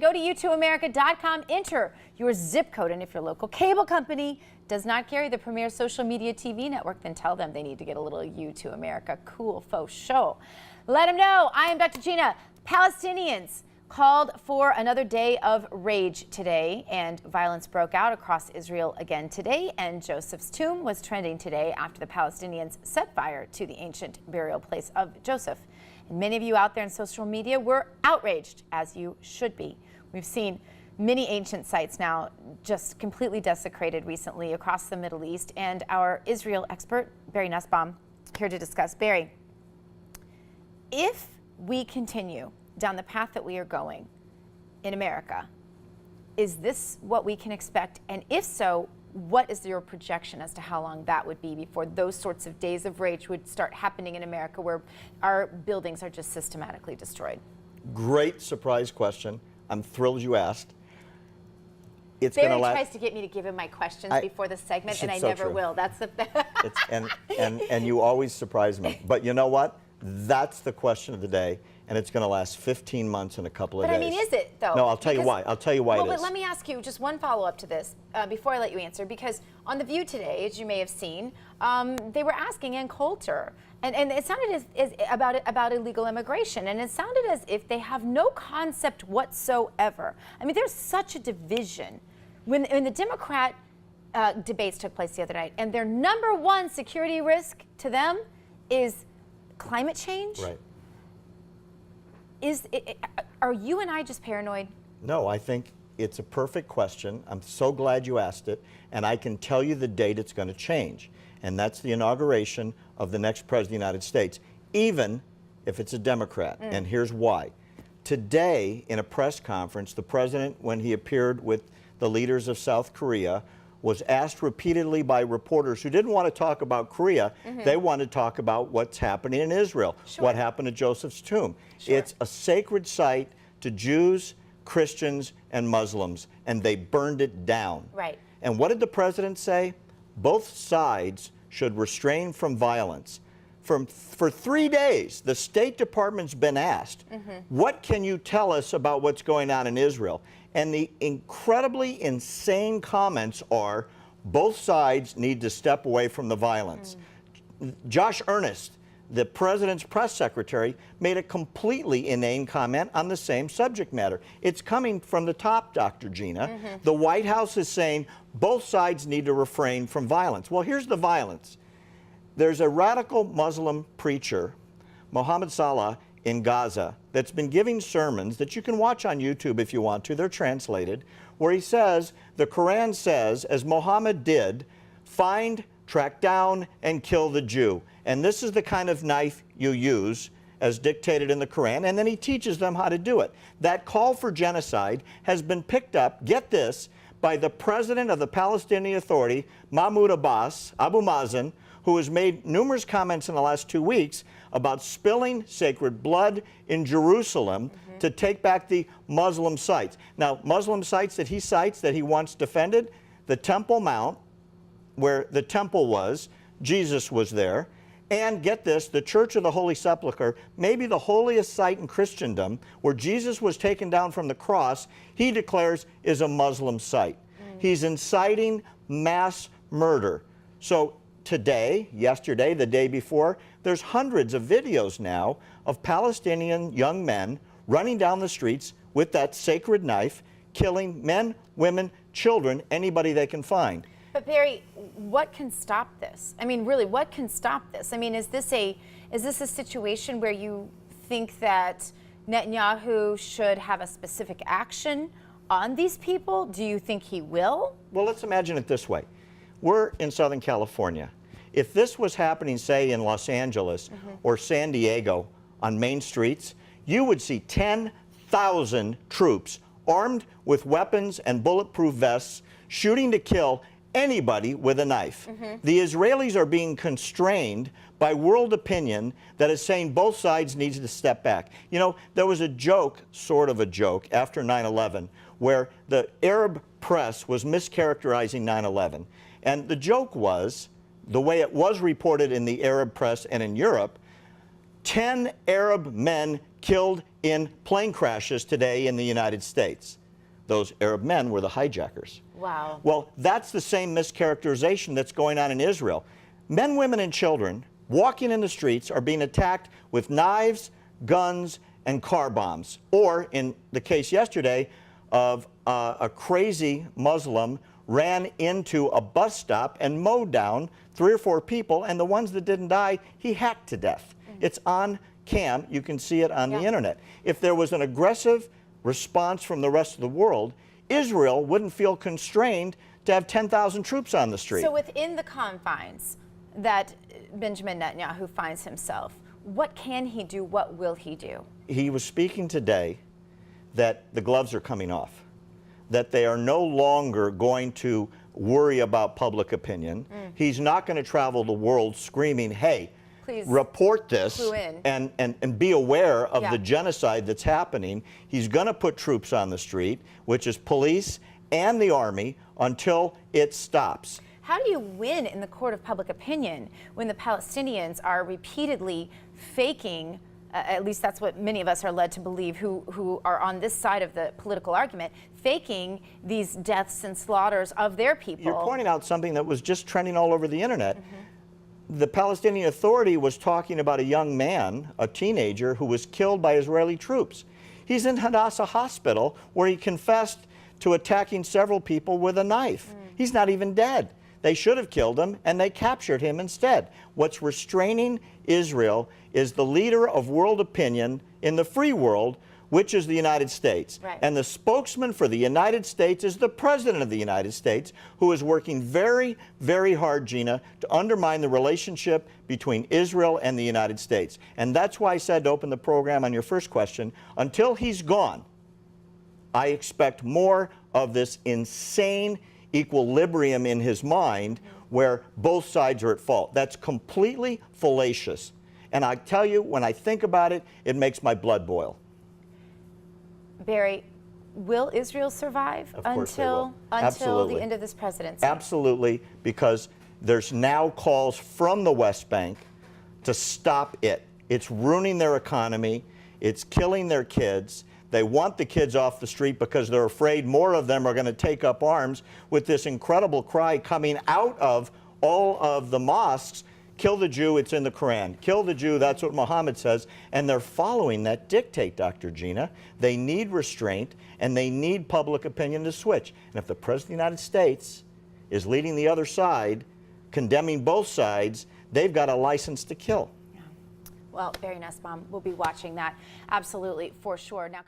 Go to YouTooAmerica.com, enter your zip code, and if your local cable company does not carry the premier social media TV network, then tell them they need to get a little Youtoo America cool faux show. Let them know. I am Dr. Gina. Palestinians called for another day of rage today, and violence broke out across Israel again today, and Joseph's tomb was trending today after the Palestinians set fire to the ancient burial place of Joseph. And many of you out there in social media were outraged, as you should be. We've seen many ancient sites now just completely desecrated recently across the Middle East, and our Israel expert, Barry Nussbaum, here to discuss. Barry, if we continue down the path that we are going in America, is this what we can expect? And if so, what is your projection as to how long that would be before those sorts of days of rage would start happening in America, where our buildings are just systematically destroyed? Great surprise question. I'm thrilled you asked. Barry tries to get me to give him my questions before the segment, and I never will. That's the and you always surprise me. But you know what? That's the question of the day, and it's going to last 15 months and a couple of days. But I mean, is it, though? No, I'll tell you why. I'll tell you why it is. Well, but let me ask you just one follow-up to this before I let you answer, because on The View today, as you may have seen, they were asking Ann Coulter, and it sounded about illegal immigration, and it sounded as if they have no concept whatsoever. I mean, there's such a division. When the Democrat debates took place the other night, and their number one security risk to them is climate change. Right. Are you and I just paranoid? No, I think it's a perfect question. I'm so glad you asked it, and I can tell you the date it's going to change, and that's the inauguration of the next president of the United States, even if it's a Democrat. And here's why. Today, in a press conference, the president, when he appeared with the leaders of South Korea, was asked repeatedly by reporters who didn't want to talk about Korea. They wanted to talk about what's happening in Israel, what happened to Joseph's tomb. It's a sacred site to Jews, Christians, and Muslims, and they burned it down. Right. And what did the president say? Both sides should refrain from violence. For 3 days, the State Department's been asked, what can you tell us about what's going on in Israel? And the incredibly insane comments are, both sides need to step away from the violence. Josh Earnest, the president's press secretary, made a completely inane comment on the same subject matter. It's coming from the top, Dr. Gina. The White House is saying both sides need to refrain from violence. Well, here's the violence. There's a radical Muslim preacher, Mohammed Salah, in Gaza, that's been giving sermons that you can watch on YouTube if you want to. They're translated, where he says, the Quran says, as Muhammad did, find, track down, and kill the Jew. And this is the kind of knife you use, as dictated in the Quran, and then he teaches them how to do it. That call for genocide has been picked up, get this, by the president of the Palestinian Authority, Mahmoud Abbas, Abu Mazen, who has made numerous comments in the last 2 weeks about spilling sacred blood in Jerusalem to take back the Muslim sites. Now, Muslim sites that he cites that he wants defended, the Temple Mount, where the temple was, Jesus was there, and get this, the Church of the Holy Sepulchre, maybe the holiest site in Christendom, where Jesus was taken down from the cross, he declares is a Muslim site. He's inciting mass murder. So today, yesterday, the day before, there's hundreds of videos now of Palestinian young men running down the streets with that sacred knife, killing men, women, children, anybody they can find. But Barry, what can stop this? I mean, really, what can stop this? I mean, is this a situation where you think that Netanyahu should have a specific action on these people? Do you think he will? Well, let's imagine it this way. We're in Southern California. If this was happening, say, in Los Angeles or San Diego on main streets, you would see 10,000 troops armed with weapons and bulletproof vests shooting to kill anybody with a knife. The Israelis are being constrained by world opinion that is saying both sides need to step back. You know, there was a joke, sort of a joke, after 9/11, where the Arab press was mischaracterizing 9/11. And the joke was, the way it was reported in the Arab press and in Europe, 10 Arab men killed in plane crashes today in the United States. Those Arab men were the hijackers. Wow. Well, that's the same mischaracterization that's going on in Israel. Men, women, and children walking in the streets are being attacked with knives, guns, and car bombs. Or, in the case yesterday of a crazy Muslim ran into a bus stop and mowed down 3 or 4 people, and the ones that didn't die, he hacked to death. It's on cam. You can see it on the internet. If there was an aggressive response from the rest of the world, Israel wouldn't feel constrained to have 10,000 troops on the street. So within the confines that Benjamin Netanyahu finds himself, what can he do? What will he do? He was speaking today that the gloves are coming off, that they are no longer going to worry about public opinion. He's not going to travel the world screaming, hey, please report this clue in. and be aware of the genocide that's happening. He's going to put troops on the street, which is police and the army, until it stops. How do you win in the court of public opinion when the Palestinians are repeatedly faking, at least that's what many of us are led to believe who are on this side of the political argument, faking these deaths and slaughters of their people? You're pointing out something that was just trending all over the internet. The Palestinian Authority was talking about a young man, a teenager, who was killed by Israeli troops. He's in Hadassah Hospital, where he confessed to attacking several people with a knife. He's not even dead. They should have killed him, and they captured him instead. What's restraining Israel is the leader of world opinion in the free world, which is the United States. Right. And the spokesman for the United States is the President of the United States, who is working very, very hard, Gina, to undermine the relationship between Israel and the United States. And that's why I said to open the program on your first question, until he's gone, I expect more of this insane equilibrium in his mind where both sides are at fault. That's completely fallacious. And I tell you, when I think about it, it makes my blood boil. Barry, will Israel survive until the end of this presidency? Absolutely, because there's now calls from the West Bank to stop it. It's ruining their economy. It's killing their kids. They want the kids off the street because they're afraid more of them are going to take up arms, with this incredible cry coming out of all of the mosques. Kill the Jew, it's in the Quran. Kill the Jew, that's what Muhammad says. And they're following that dictate, Dr. Gina. They need restraint, and they need public opinion to switch. And if the President of the United States is leading the other side, condemning both sides, they've got a license to kill. Well, Barry Nussbaum, we'll be watching that absolutely for sure. Now.